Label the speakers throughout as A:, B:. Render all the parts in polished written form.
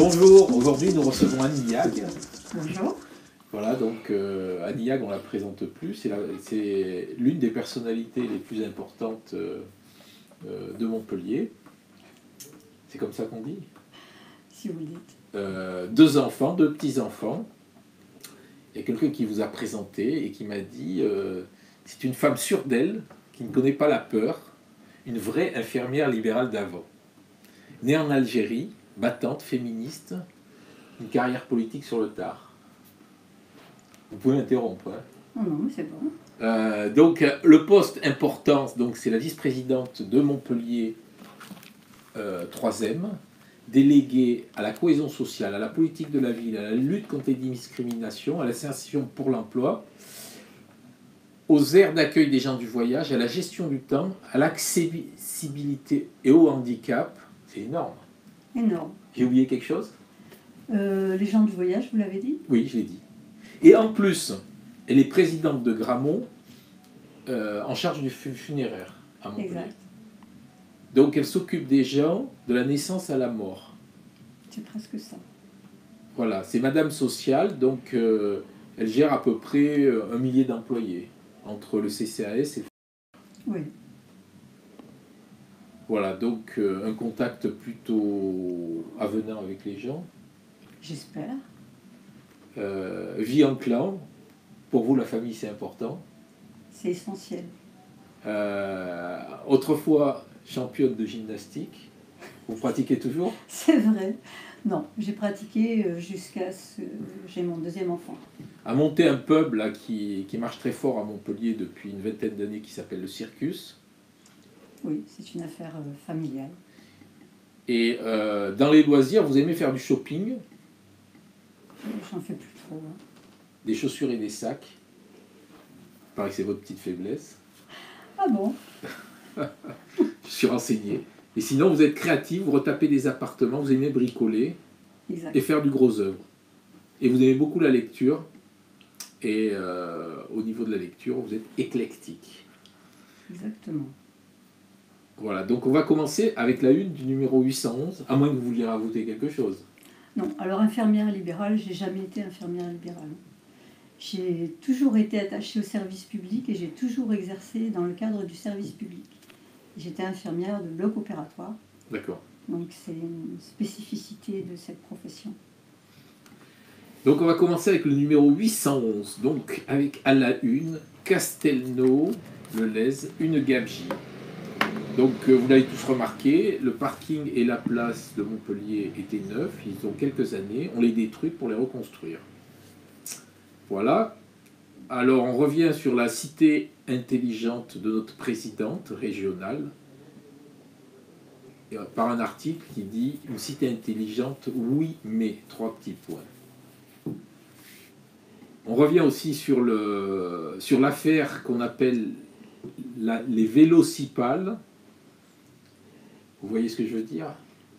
A: Bonjour, aujourd'hui nous recevons Annie Yag.
B: Bonjour.
A: Voilà, donc Annie Yag, on ne la présente plus, c'est l'une des personnalités les plus importantes de Montpellier. C'est comme ça qu'on dit?
B: Si vous le dites.
A: Deux enfants, deux petits-enfants. Il y a quelqu'un qui vous a présenté et qui m'a dit c'est une femme sûre d'elle, qui ne connaît pas la peur, une vraie infirmière libérale d'avant. Née en Algérie, battante, féministe, une carrière politique sur le tard. Vous pouvez m'interrompre. Hein.
B: Non, mais c'est bon.
A: Donc, le poste important, c'est la vice-présidente de Montpellier 3e, déléguée à la cohésion sociale, à la politique de la ville, à la lutte contre les discriminations, à l'insertion pour l'emploi, aux aires d'accueil des gens du voyage, à la gestion du temps, à l'accessibilité et au handicap. C'est énorme.
B: Énorme.
A: J'ai oublié quelque chose?
B: Les gens du voyage, vous l'avez dit?
A: Oui, je l'ai dit. Et en plus, elle est présidente de Gramont en charge du funéraire à Montpellier.
B: Exact.
A: Donc elle s'occupe des gens de la naissance à la mort.
B: C'est presque ça.
A: Voilà, c'est Madame Sociale, donc elle gère à peu près 1 millier d'employés entre le CCAS et...
B: Oui.
A: Voilà, donc un contact plutôt avenant avec les gens.
B: J'espère.
A: Vie en clan. Pour vous, la famille, c'est important.
B: C'est essentiel.
A: Autrefois, championne de gymnastique. Vous pratiquez toujours?
B: C'est vrai. Non, j'ai pratiqué jusqu'à ce... J'ai mon deuxième enfant.
A: A monté un pub là, qui marche très fort à Montpellier depuis une vingtaine d'années qui s'appelle le Circus.
B: Oui, c'est une affaire familiale.
A: Et dans les loisirs, vous aimez faire du shopping?
B: J'en fais plus trop. Hein.
A: Des chaussures et des sacs. Il paraît que c'est votre petite faiblesse.
B: Ah bon?
A: Je suis renseigné. Et sinon, vous êtes créatif, vous retapez des appartements, vous aimez bricoler
B: Exact.
A: et faire du gros œuvre. Et vous aimez beaucoup la lecture. Et au niveau de la lecture, vous êtes éclectique.
B: Exactement.
A: Voilà, donc on va commencer avec la une du numéro 811, à moins que vous vouliez rajouter quelque chose.
B: Non, alors infirmière libérale, j'ai jamais été infirmière libérale. J'ai toujours été attachée au service public et j'ai toujours exercé dans le cadre du service public. J'étais infirmière de bloc opératoire.
A: D'accord.
B: Donc c'est une spécificité de cette profession.
A: Donc on va commencer avec le numéro 811, donc avec à la une, Castelnau, le Lez, une gabegie. Donc vous l'avez tous remarqué, le parking et la place de Montpellier étaient neufs, ils ont quelques années, on les détruit pour les reconstruire. Voilà. Alors on revient sur la cité intelligente de notre présidente régionale, par un article qui dit « Une cité intelligente, oui, mais », 3 petits points. On revient aussi sur l'affaire qu'on appelle les vélocipales. Vous voyez ce que je veux dire?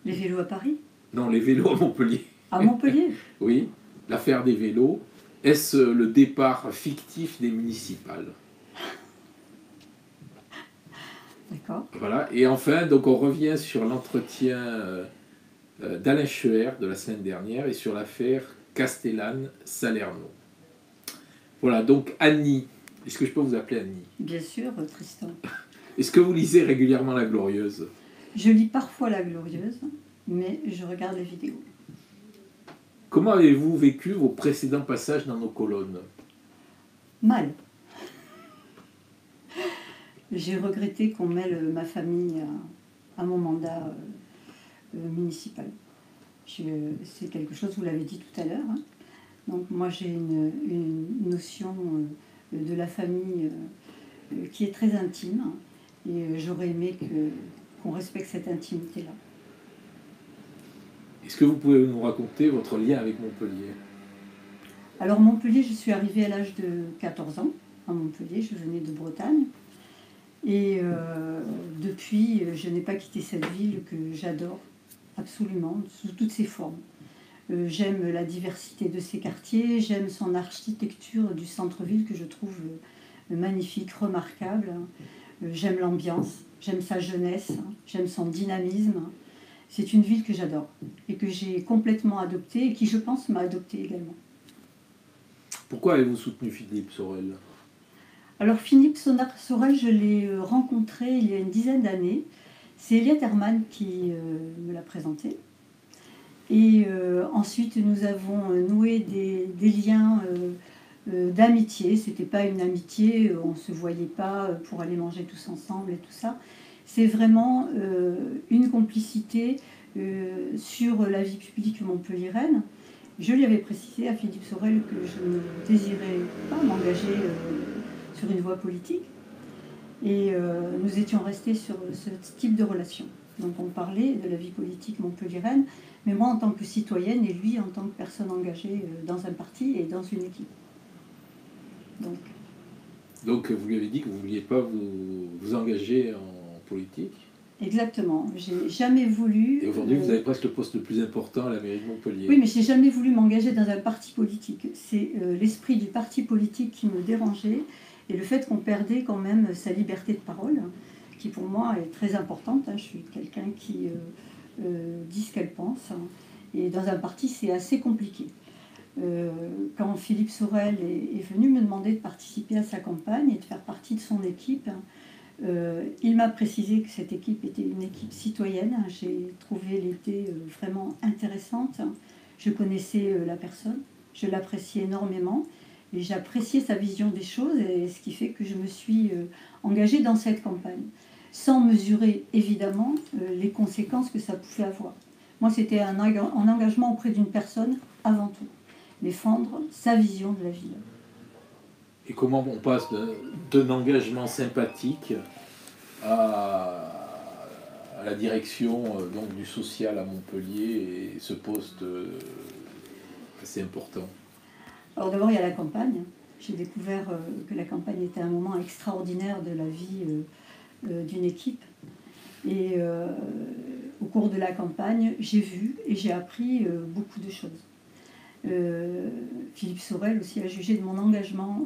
B: Les vélos à Paris?
A: Non, les vélos à Montpellier.
B: À Montpellier?
A: Oui, l'affaire des vélos. Est-ce le départ fictif des municipales?
B: D'accord.
A: Voilà, et enfin, donc on revient sur l'entretien d'Alain Scheuer de la semaine dernière et sur l'affaire Castellane-Salerno. Voilà, donc Annie, est-ce que je peux vous appeler Annie?
B: Bien sûr, Tristan.
A: Est-ce que vous lisez régulièrement La Glorieuse?
B: Je lis parfois La Glorieuse, mais je regarde les vidéos.
A: Comment avez-vous vécu vos précédents passages dans nos colonnes?
B: Mal. J'ai regretté qu'on mêle ma famille à mon mandat municipal. C'est quelque chose, vous l'avez dit tout à l'heure. Hein. Donc moi j'ai une notion de la famille qui est très intime et j'aurais aimé qu'on respecte cette intimité-là.
A: Est-ce que vous pouvez nous raconter votre lien avec Montpellier?
B: Alors Montpellier, je suis arrivée à l'âge de 14 ans à Montpellier, je venais de Bretagne. Et depuis, je n'ai pas quitté cette ville que j'adore absolument, sous toutes ses formes. J'aime la diversité de ses quartiers, j'aime son architecture du centre-ville que je trouve magnifique, remarquable. J'aime l'ambiance, j'aime sa jeunesse, j'aime son dynamisme. C'est une ville que j'adore et que j'ai complètement adoptée et qui, je pense, m'a adoptée également.
A: Pourquoi avez-vous soutenu Philippe Sorel?
B: Alors Philippe Sorel, je l'ai rencontré il y a une dizaine d'années. C'est Eliette Herman qui me l'a présenté. Et ensuite, nous avons noué des liens d'amitié. C'était pas une amitié, on ne se voyait pas pour aller manger tous ensemble et tout ça. C'est vraiment une complicité sur la vie publique montpelliéraine. Je lui avais précisé à Philippe Sorel que je ne désirais pas m'engager sur une voie politique. Et nous étions restés sur ce type de relation. Donc on parlait de la vie politique montpelliéraine, mais moi en tant que citoyenne et lui en tant que personne engagée dans un parti et dans une équipe.
A: Donc vous lui avez dit que vous ne vouliez pas vous engager en politique?
B: Exactement. J'ai jamais voulu...
A: Et aujourd'hui, vous avez presque le poste le plus important à la mairie de Montpellier.
B: Oui, mais j'ai jamais voulu m'engager dans un parti politique. C'est l'esprit du parti politique qui me dérangeait et le fait qu'on perdait quand même sa liberté de parole, qui pour moi est très importante. Je suis quelqu'un qui dit ce qu'elle pense. Et dans un parti, c'est assez compliqué. Quand Philippe Sorel est venu me demander de participer à sa campagne et de faire partie de son équipe, il m'a précisé que cette équipe était une équipe citoyenne. J'ai trouvé l'été vraiment intéressante. Je connaissais la personne, je l'appréciais énormément et j'appréciais sa vision des choses, et ce qui fait que je me suis engagée dans cette campagne, sans mesurer évidemment les conséquences que ça pouvait avoir. Moi, c'était un engagement auprès d'une personne avant tout, défendre sa vision de la ville.
A: Et comment on passe d'un engagement sympathique à la direction donc, du social à Montpellier et ce poste assez important?
B: Alors d'abord, il y a la campagne. J'ai découvert que la campagne était un moment extraordinaire de la vie d'une équipe. Et au cours de la campagne, j'ai vu et j'ai appris beaucoup de choses. Philippe Sorel aussi a jugé de mon engagement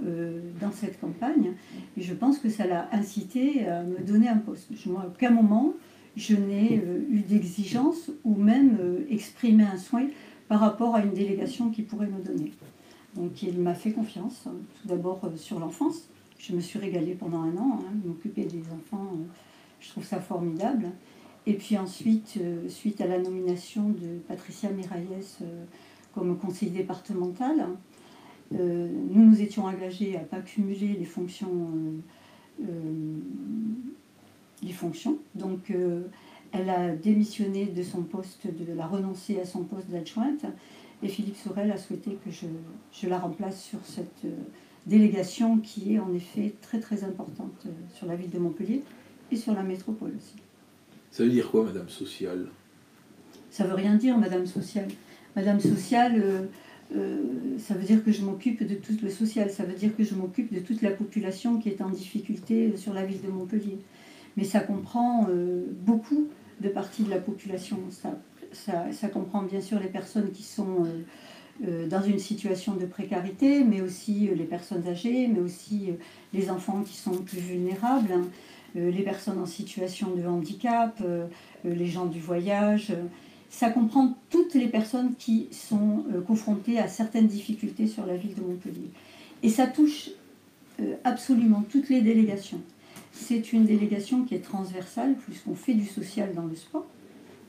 B: dans cette campagne et je pense que ça l'a incité à me donner un poste. Moi, à aucun moment je n'ai eu d'exigence ou même exprimé un souhait par rapport à une délégation qu'il pourrait me donner. Donc il m'a fait confiance, tout d'abord sur l'enfance. Je me suis régalée pendant un an, m'occuper des enfants, je trouve ça formidable. Et puis ensuite, suite à la nomination de Patricia Miralles comme conseiller départemental, nous nous étions engagés à ne pas cumuler les fonctions. Donc elle a démissionné de son poste, elle a renoncé à son poste d'adjointe, et Philippe Sorel a souhaité que je la remplace sur cette délégation qui est en effet très très importante sur la ville de Montpellier et sur la métropole aussi.
A: Ça veut dire quoi, Madame Sociale?
B: Ça veut rien dire, Madame Sociale. Madame Sociale, ça veut dire que je m'occupe de tout le social, ça veut dire que je m'occupe de toute la population qui est en difficulté sur la ville de Montpellier. Mais ça comprend beaucoup de parties de la population. Ça comprend bien sûr les personnes qui sont dans une situation de précarité, mais aussi les personnes âgées, mais aussi les enfants qui sont plus vulnérables, les personnes en situation de handicap, les gens du voyage. Ça comprend toutes les personnes qui sont confrontées à certaines difficultés sur la ville de Montpellier. Et ça touche absolument toutes les délégations. C'est une délégation qui est transversale, puisqu'on fait du social dans le sport,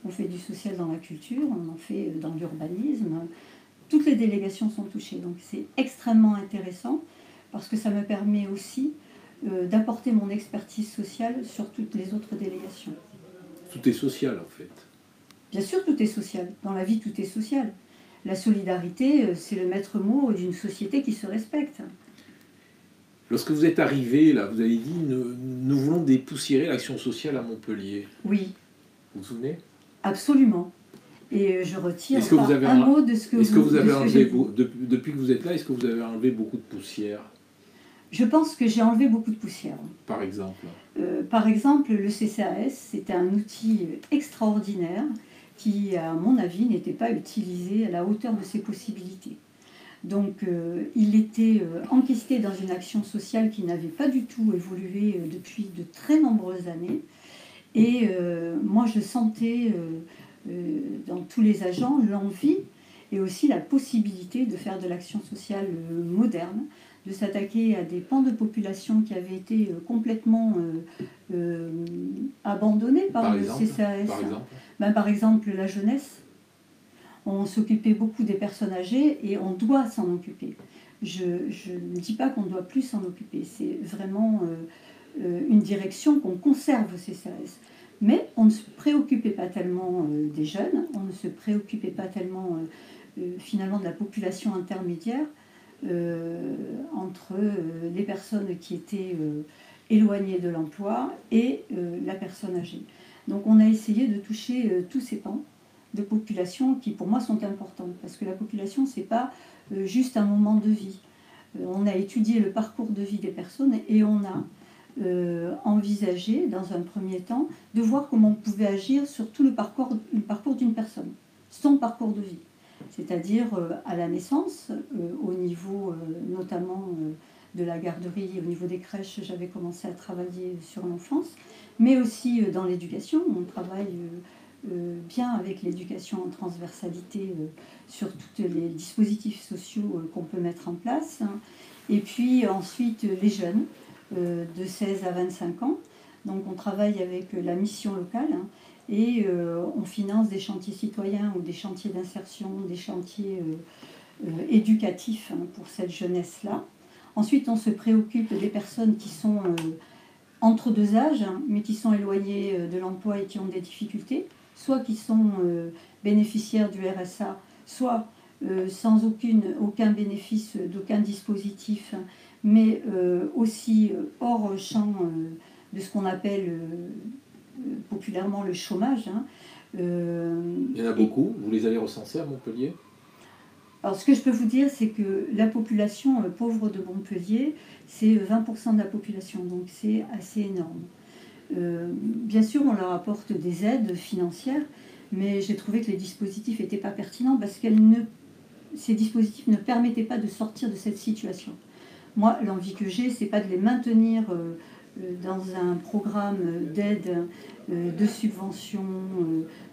B: on fait du social dans la culture, on en fait dans l'urbanisme. Toutes les délégations sont touchées. Donc c'est extrêmement intéressant, parce que ça me permet aussi d'apporter mon expertise sociale sur toutes les autres délégations.
A: Tout est social, en fait.
B: Bien sûr, tout est social. Dans la vie, tout est social. La solidarité, c'est le maître mot d'une société qui se respecte.
A: Lorsque vous êtes arrivé, là, vous avez dit nous voulons dépoussiérer l'action sociale à Montpellier.
B: Oui.
A: Vous vous souvenez?
B: Absolument. Et je retire
A: un
B: mot de ce que
A: vous avez enlevé. Depuis que vous êtes là, est-ce que vous avez enlevé beaucoup de poussière?
B: Je pense que j'ai enlevé beaucoup de poussière.
A: Par exemple
B: le CCAS, c'était un outil extraordinaire qui, à mon avis, n'était pas utilisé à la hauteur de ses possibilités. Donc, il était enquisté dans une action sociale qui n'avait pas du tout évolué depuis de très nombreuses années. Et moi, je sentais dans tous les agents l'envie et aussi la possibilité de faire de l'action sociale moderne, de s'attaquer à des pans de population qui avaient été complètement abandonnés par le CCAS. Par exemple, la jeunesse. On s'occupait beaucoup des personnes âgées et on doit s'en occuper. Je ne dis pas qu'on ne doit plus s'en occuper, c'est vraiment une direction qu'on conserve au CCAS. Mais on ne se préoccupait pas tellement des jeunes, on ne se préoccupait pas tellement finalement de la population intermédiaire entre les personnes qui étaient éloignées de l'emploi et la personne âgée. Donc on a essayé de toucher tous ces pans de population qui pour moi sont importantes, parce que la population c'est pas juste un moment de vie. On a étudié le parcours de vie des personnes et on a envisagé dans un premier temps de voir comment on pouvait agir sur tout le parcours d'une personne, son parcours de vie, c'est-à-dire à la naissance, au niveau notamment de la garderie, au niveau des crèches, j'avais commencé à travailler sur l'enfance, mais aussi dans l'éducation, on travaille bien avec l'éducation en transversalité sur tous les dispositifs sociaux qu'on peut mettre en place. Et puis ensuite les jeunes de 16 à 25 ans. Donc on travaille avec la mission locale et on finance des chantiers citoyens ou des chantiers d'insertion, des chantiers éducatifs pour cette jeunesse-là. Ensuite on se préoccupe des personnes qui sont entre deux âges, mais qui sont éloignées de l'emploi et qui ont des difficultés, soit qui sont bénéficiaires du RSA, soit sans aucun bénéfice d'aucun dispositif, mais aussi hors champ de ce qu'on appelle populairement le chômage.
A: Il y en a beaucoup, vous les avez recensés à Montpellier?
B: Alors ce que je peux vous dire, c'est que la population pauvre de Montpellier, c'est 20% de la population, donc c'est assez énorme. Bien sûr, on leur apporte des aides financières, mais j'ai trouvé que les dispositifs n'étaient pas pertinents parce que ces dispositifs ne permettaient pas de sortir de cette situation. Moi, l'envie que j'ai, c'est pas de les maintenir dans un programme d'aide, de subvention,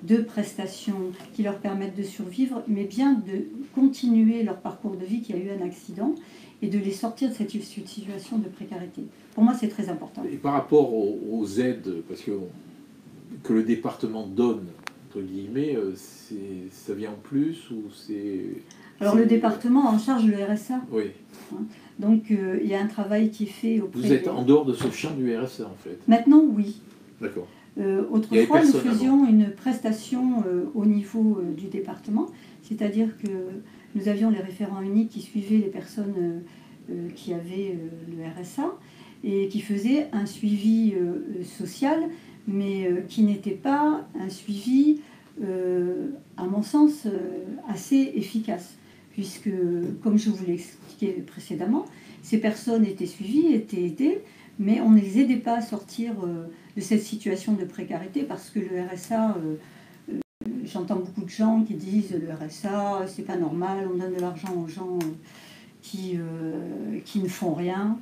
B: de prestations qui leur permettent de survivre, mais bien de continuer leur parcours de vie qui a eu un accident et de les sortir de cette situation de précarité. Pour moi, c'est très important.
A: Et par rapport aux aides, parce que le département donne, entre guillemets, ça vient en plus ou c'est...
B: Alors le département en charge le RSA.
A: Oui.
B: Donc il y a un travail qui est fait auprès...
A: Vous êtes en dehors de ce champ du RSA en fait?
B: Maintenant, oui.
A: D'accord.
B: Autrefois, nous faisions une prestation au niveau du département, c'est-à-dire que nous avions les référents uniques qui suivaient les personnes qui avaient le RSA et qui faisaient un suivi social, mais qui n'était pas un suivi, à mon sens, assez efficace, puisque, comme je vous l'ai expliqué précédemment, ces personnes étaient suivies, étaient aidées, mais on ne les aidait pas à sortir de cette situation de précarité, parce que le RSA, j'entends beaucoup de gens qui disent le RSA, c'est pas normal, on donne de l'argent aux gens qui ne font rien.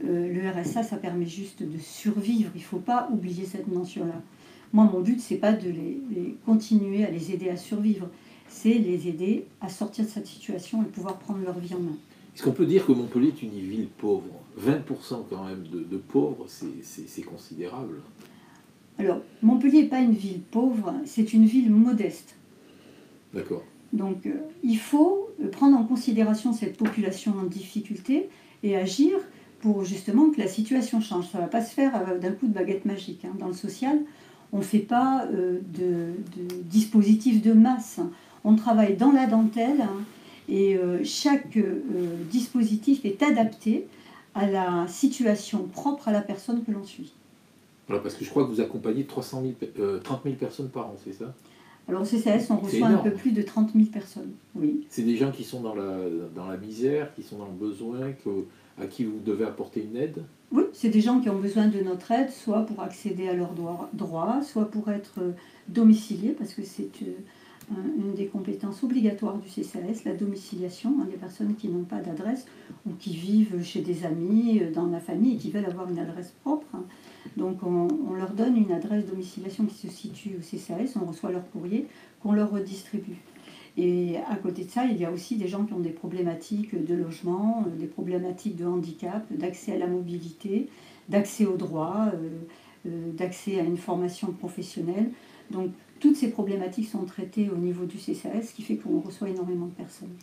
B: Le RSA, ça permet juste de survivre, il ne faut pas oublier cette mention-là. Moi, mon but, c'est pas de les continuer à les aider à survivre, c'est les aider à sortir de cette situation et pouvoir prendre leur vie en main.
A: Est-ce qu'on peut dire que Montpellier est une ville pauvre? 20% quand même de pauvres, c'est considérable.
B: Alors, Montpellier n'est pas une ville pauvre, c'est une ville modeste.
A: D'accord.
B: Donc, il faut prendre en considération cette population en difficulté et agir pour justement que la situation change. Ça ne va pas se faire d'un coup de baguette magique. Dans le social, on ne fait pas de dispositif de masse. On travaille dans la dentelle et chaque dispositif est adapté à la situation propre à la personne que l'on suit.
A: Voilà, parce que je crois que vous accompagnez 30 000 personnes par an, c'est ça?
B: Alors au CCAS, on reçoit un peu plus de 30 000 personnes, oui.
A: C'est des gens qui sont dans la misère, qui sont dans le besoin, à qui vous devez apporter une aide?
B: Oui, c'est des gens qui ont besoin de notre aide, soit pour accéder à leurs droits, soit pour être domiciliés, parce que c'est une des compétences obligatoires du CCAS, la domiciliation, des personnes qui n'ont pas d'adresse ou qui vivent chez des amis, dans la famille et qui veulent avoir une adresse propre. Donc on leur donne une adresse domiciliation qui se situe au CCAS, on reçoit leur courrier qu'on leur redistribue. Et à côté de ça, il y a aussi des gens qui ont des problématiques de logement, des problématiques de handicap, d'accès à la mobilité, d'accès aux droits, d'accès à une formation professionnelle. Donc toutes ces problématiques sont traitées au niveau du CCAS, ce qui fait qu'on reçoit énormément de personnes.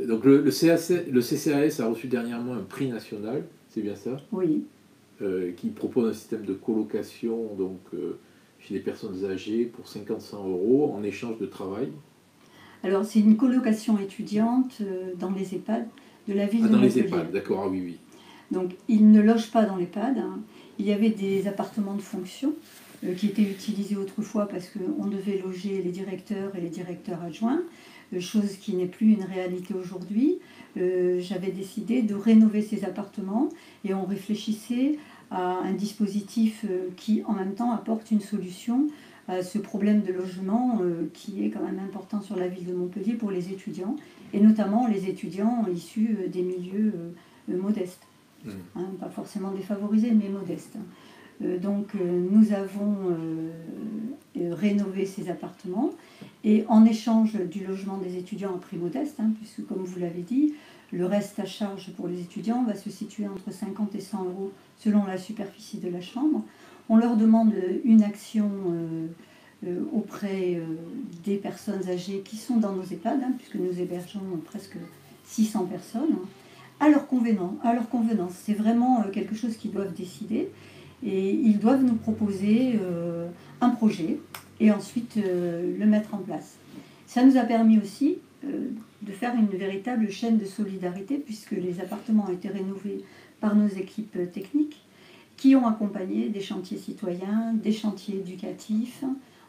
A: Donc le CCAS a reçu dernièrement un prix national, c'est bien ça?
B: Oui.
A: Qui propose un système de colocation donc, chez les personnes âgées pour 50-100 € en échange de travail.
B: Alors c'est une colocation étudiante dans les EHPAD de la ville de Montpellier.
A: Dans les EHPAD, d'accord, ah oui, oui.
B: Donc ils ne logent pas dans l'EHPAD. Il y avait des appartements de fonction qui étaient utilisés autrefois parce qu'on devait loger les directeurs et les directeurs adjoints, chose qui n'est plus une réalité aujourd'hui. J'avais décidé de rénover ces appartements et on réfléchissait à un dispositif qui en même temps apporte une solution à ce problème de logement qui est quand même important sur la ville de Montpellier pour les étudiants, et notamment les étudiants issus des milieux modestes. Pas forcément défavorisés, mais modestes. Donc nous avons rénové ces appartements et en échange du logement des étudiants à prix modeste, puisque comme vous l'avez dit, le reste à charge pour les étudiants va se situer entre 50 et 100 € selon la superficie de la chambre. On leur demande une action auprès des personnes âgées qui sont dans nos EHPAD, puisque nous hébergeons presque 600 personnes, à leur convenance. C'est vraiment quelque chose qu'ils doivent décider. Et ils doivent nous proposer un projet et ensuite le mettre en place. Ça nous a permis aussi de faire une véritable chaîne de solidarité, puisque les appartements ont été rénovés par nos équipes techniques qui ont accompagné des chantiers citoyens, des chantiers éducatifs.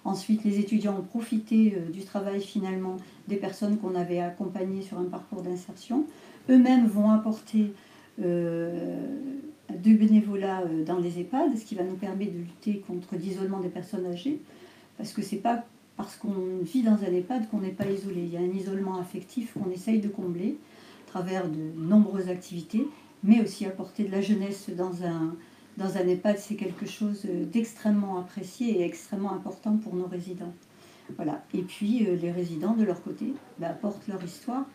B: Ensuite, les étudiants ont profité du travail finalement des personnes qu'on avait accompagnées sur un parcours d'insertion. Eux-mêmes vont apporter du bénévolat dans les EHPAD, ce qui va nous permettre de lutter contre l'isolement des personnes âgées, parce que c'est pas parce qu'on vit dans un EHPAD qu'on n'est pas isolé. Il y a un isolement affectif qu'on essaye de combler à travers de nombreuses activités, mais aussi apporter de la jeunesse dans un EHPAD, c'est quelque chose d'extrêmement apprécié et extrêmement important pour nos résidents. Voilà. Et puis les résidents, de leur côté, apportent leur histoire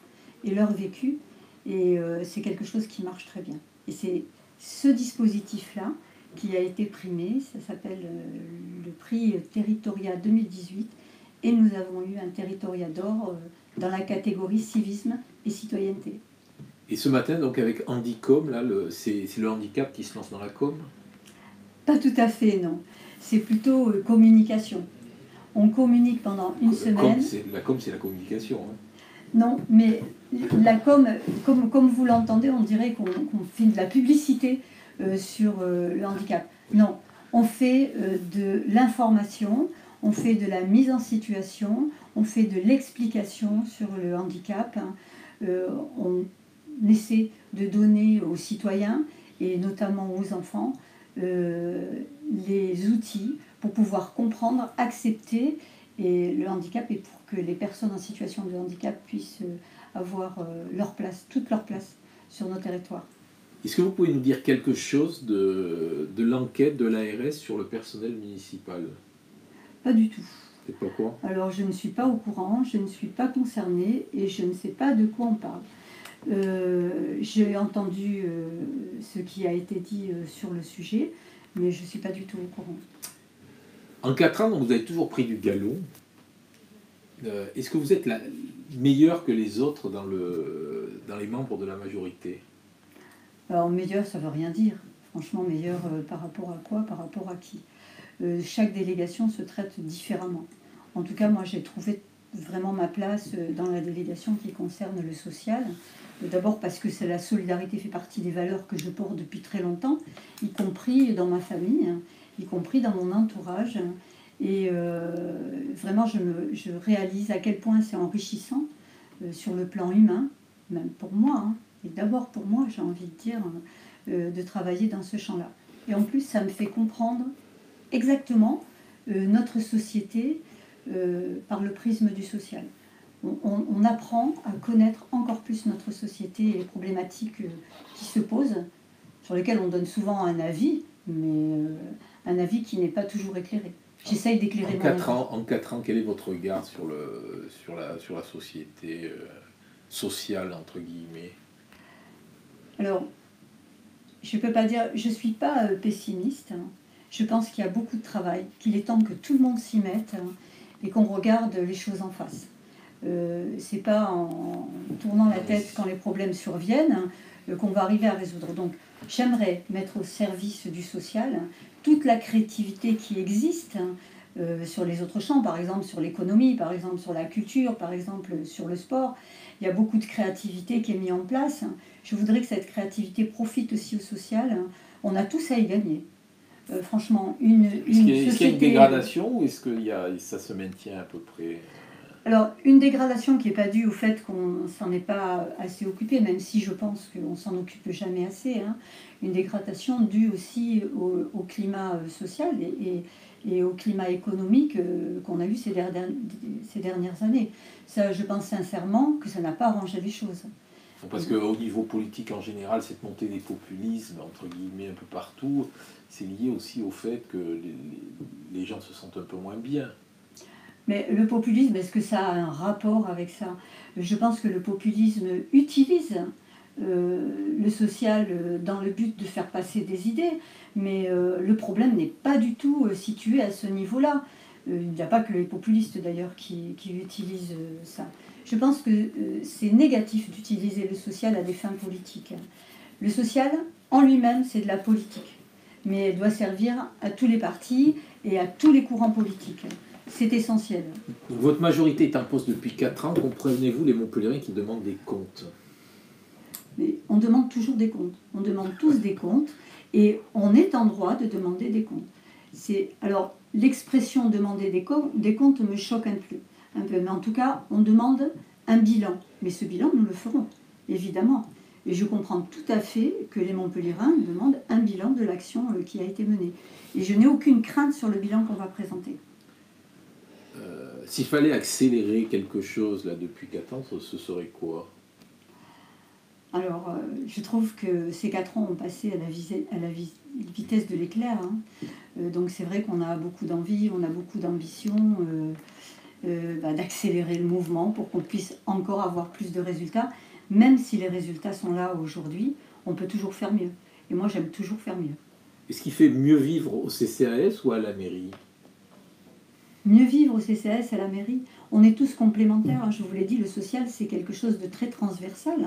B: et leur vécu, et c'est quelque chose qui marche très bien. Et c'est ce dispositif-là qui a été primé, ça s'appelle le prix Territoria 2018, et nous avons eu un Territoria d'or dans la catégorie civisme et citoyenneté.
A: Et ce matin, donc avec Handicom, là, c'est le handicap qui se lance dans la com?
B: Pas tout à fait, non. C'est plutôt communication. On communique pendant une semaine.
A: La com, c'est la communication.
B: Non, mais la com, comme vous l'entendez, on dirait qu'on fait de la publicité sur le handicap. Non, on fait de l'information, on fait de la mise en situation, on fait de l'explication sur le handicap. On essaie de donner aux citoyens, et notamment aux enfants, les outils pour pouvoir comprendre, accepter le handicap, et pour que les personnes en situation de handicap puissent avoir leur place, toute leur place sur nos territoires.
A: Est-ce que vous pouvez nous dire quelque chose de l'enquête de l'ARS sur le personnel municipal?
B: Pas du tout.
A: C'est pas quoi?
B: Alors je ne suis pas au courant, je ne suis pas concernée et je ne sais pas de quoi on parle. J'ai entendu ce qui a été dit sur le sujet, mais je ne suis pas du tout au courant.
A: En 4 ans, donc, vous avez toujours pris du galon. Est-ce que vous êtes meilleur que les autres dans les membres de la majorité?
B: Alors meilleur, ça ne veut rien dire. Franchement, meilleur par rapport à quoi? Par rapport à qui? Chaque délégation se traite différemment. En tout cas, moi j'ai trouvé vraiment ma place dans la délégation qui concerne le social. D'abord parce que la solidarité fait partie des valeurs que je porte depuis très longtemps, y compris dans ma famille, y compris dans mon entourage. Et vraiment, je réalise à quel point c'est enrichissant sur le plan humain, même pour moi, et d'abord pour moi, j'ai envie de dire, de travailler dans ce champ-là. Et en plus, ça me fait comprendre exactement notre société, par le prisme du social. On apprend à connaître encore plus notre société et les problématiques qui se posent, sur lesquelles on donne souvent un avis, mais un avis qui n'est pas toujours éclairé. J'essaye d'éclairer mon avis.
A: En 4 ans, quel est votre regard sur la société sociale, entre guillemets?
B: Alors, je ne peux pas dire, je ne suis pas pessimiste. Je pense qu'il y a beaucoup de travail, qu'il est temps que tout le monde s'y mette et qu'on regarde les choses en face. C'est pas en tournant la tête quand les problèmes surviennent qu'on va arriver à résoudre. Donc, j'aimerais mettre au service du social toute la créativité qui existe sur les autres champs, par exemple sur l'économie, par exemple sur la culture, par exemple sur le sport. Il y a beaucoup de créativité qui est mise en place. Je voudrais que cette créativité profite aussi au social. On a tous à y gagner. Franchement,
A: est-ce qu'il y a une dégradation ou est-ce que ça se maintient à peu près?
B: Alors, une dégradation qui n'est pas due au fait qu'on s'en est pas assez occupé, même si je pense qu'on s'en occupe jamais assez. Une dégradation due aussi au climat social et au climat économique qu'on a vu ces dernières années. Ça, je pense sincèrement que ça n'a pas arrangé les choses.
A: Parce qu'au niveau politique en général, cette montée des populismes, entre guillemets, un peu partout, c'est lié aussi au fait que les gens se sentent un peu moins bien.
B: Mais le populisme, est-ce que ça a un rapport avec ça? Je pense que le populisme utilise le social dans le but de faire passer des idées, mais le problème n'est pas du tout situé à ce niveau-là. Il n'y a pas que les populistes d'ailleurs qui utilisent ça. Je pense que c'est négatif d'utiliser le social à des fins politiques. Le social, en lui-même, c'est de la politique, mais elle doit servir à tous les partis et à tous les courants politiques. C'est essentiel.
A: Donc, votre majorité est en poste depuis 4 ans. Comprenez-vous les Montpelliérains qui demandent des comptes?
B: Mais on demande toujours des comptes. On demande tous des comptes et on est en droit de demander des comptes. Alors, l'expression demander des comptes me choque un peu. Mais en tout cas, on demande un bilan. Mais ce bilan, nous le ferons, évidemment. Et je comprends tout à fait que les Montpelliérains demandent un bilan de l'action qui a été menée. Et je n'ai aucune crainte sur le bilan qu'on va présenter.
A: S'il fallait accélérer quelque chose là depuis 4 ans, ce serait quoi?
B: Alors, je trouve que ces 4 ans ont passé à la vitesse de l'éclair. Donc c'est vrai qu'on a beaucoup d'envie, on a beaucoup d'ambition d'accélérer le mouvement pour qu'on puisse encore avoir plus de résultats. Même si les résultats sont là aujourd'hui, on peut toujours faire mieux. Et moi, j'aime toujours faire mieux.
A: Est-ce qu'il fait mieux vivre au CCAS ou à la mairie?
B: Mieux vivre au CCAS, à la mairie. On est tous complémentaires. Je vous l'ai dit, le social, c'est quelque chose de très transversal.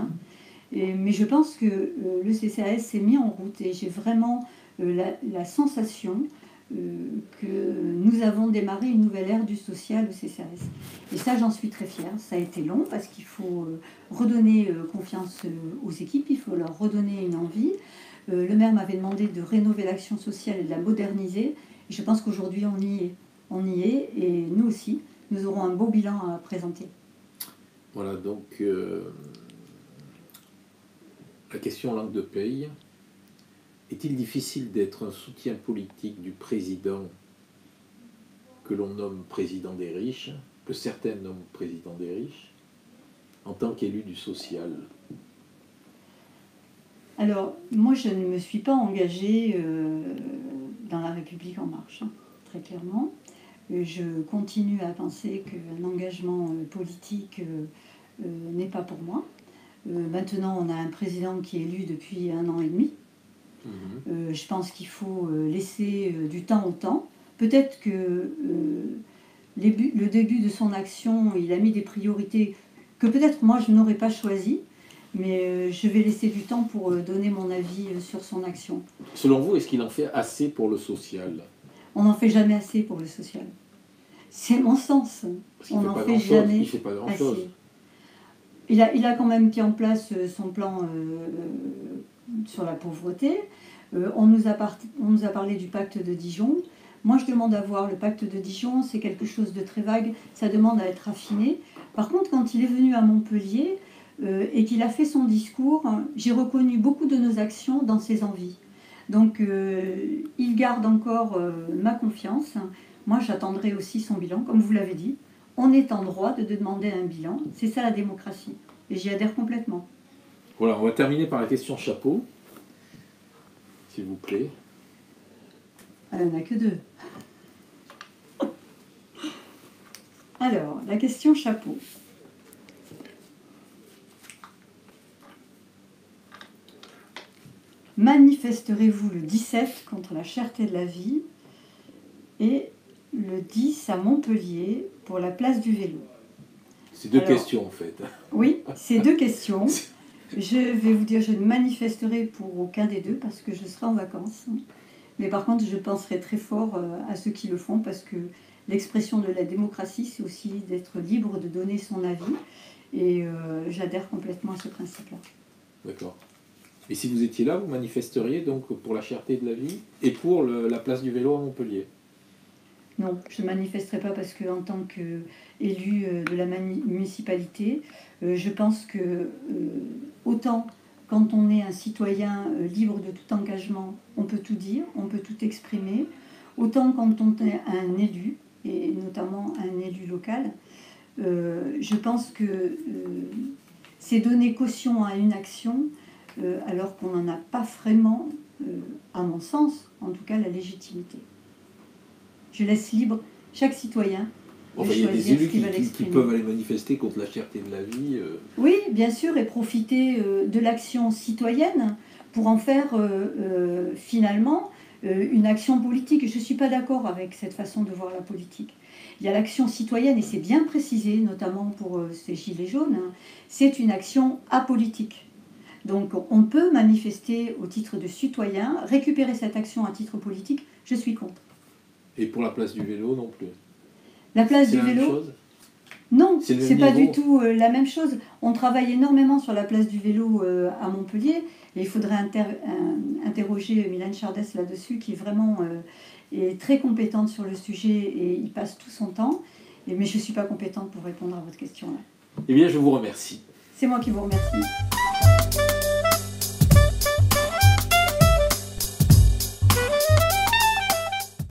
B: Mais je pense que le CCAS s'est mis en route et j'ai vraiment la sensation que nous avons démarré une nouvelle ère du social au CCAS. Et ça, j'en suis très fière. Ça a été long parce qu'il faut redonner confiance aux équipes, il faut leur redonner une envie. Le maire m'avait demandé de rénover l'action sociale et de la moderniser. Et je pense qu'aujourd'hui, on y est. On y est et nous aussi, nous aurons un beau bilan à présenter.
A: Voilà, donc la question langue de paye. Est-il difficile d'être un soutien politique du président que l'on nomme président des riches, que certains nomment président des riches, en tant qu'élu du social? Alors,
B: moi, je ne me suis pas engagée dans la République en marche, très clairement. Je continue à penser qu'un engagement politique n'est pas pour moi. Maintenant, on a un président qui est élu depuis 1 an et demi. Je pense qu'il faut laisser du temps au temps. Peut-être que le début de son action, il a mis des priorités que peut-être moi je n'aurais pas choisies, mais je vais laisser du temps pour donner mon avis sur son action.
A: Selon vous, est-ce qu'il en fait assez pour le social?
B: On n'en fait jamais assez pour le social. C'est mon sens. On n'en fait jamais assez. Il a quand même mis en place son plan sur la pauvreté. On nous a parlé du pacte de Dijon. Moi, je demande à voir le pacte de Dijon, c'est quelque chose de très vague, ça demande à être affiné. Par contre, quand il est venu à Montpellier et qu'il a fait son discours, j'ai reconnu beaucoup de nos actions dans ses envies. Donc, il garde encore ma confiance. moi j'attendrai aussi son bilan, comme vous l'avez dit. On est en droit de demander un bilan, c'est ça la démocratie. Et j'y adhère complètement.
A: Voilà, on va terminer par la question chapeau, s'il vous plaît.
B: Elle n'en a que 2. Alors, la question chapeau. Manifesterez-vous le 17 contre la cherté de la vie et le 10 à Montpellier pour la place du vélo?
A: C'est deux questions en fait.
B: Oui, c'est 2 questions. Je vais vous dire, je ne manifesterai pour aucun des 2 parce que je serai en vacances. Mais par contre, je penserai très fort à ceux qui le font parce que l'expression de la démocratie, c'est aussi d'être libre de donner son avis. Et j'adhère complètement à ce principe-là.
A: D'accord. Et si vous étiez là, vous manifesteriez donc pour la cherté de la vie et pour la place du vélo à Montpellier?
B: Non, je ne manifesterai pas parce qu'en tant qu'élu de la municipalité, je pense que autant quand on est un citoyen libre de tout engagement, on peut tout dire, on peut tout exprimer, autant quand on est un élu, et notamment un élu local, je pense que c'est donner caution à une action alors qu'on n'en a pas vraiment, à mon sens, en tout cas, la légitimité. Je laisse libre chaque citoyen de
A: Enfin, il y a des
B: choisir ce
A: élus
B: qu'il va
A: qui
B: l'exprimer.
A: peuvent aller manifester contre la cherté de la vie.
B: Oui, bien sûr, et profiter de l'action citoyenne pour en faire finalement une action politique. Je ne suis pas d'accord avec cette façon de voir la politique. Il y a l'action citoyenne, et c'est bien précisé, notamment pour ces gilets jaunes, hein, c'est une action apolitique. Donc on peut manifester au titre de citoyen, récupérer cette action à titre politique, je suis contre.
A: Et pour la place du vélo non plus.
B: La place du
A: C'est la même
B: vélo,
A: chose?
B: non,
A: C'est le
B: c'est
A: même
B: pas
A: niveau.
B: du tout la même chose. On travaille énormément sur la place du vélo à Montpellier, et il faudrait interroger Mylène Chardès là-dessus, qui vraiment est très compétente sur le sujet et il passe tout son temps. Mais je ne suis pas compétente pour répondre à votre question là.
A: Eh bien, je vous remercie.
B: C'est moi qui vous remercie.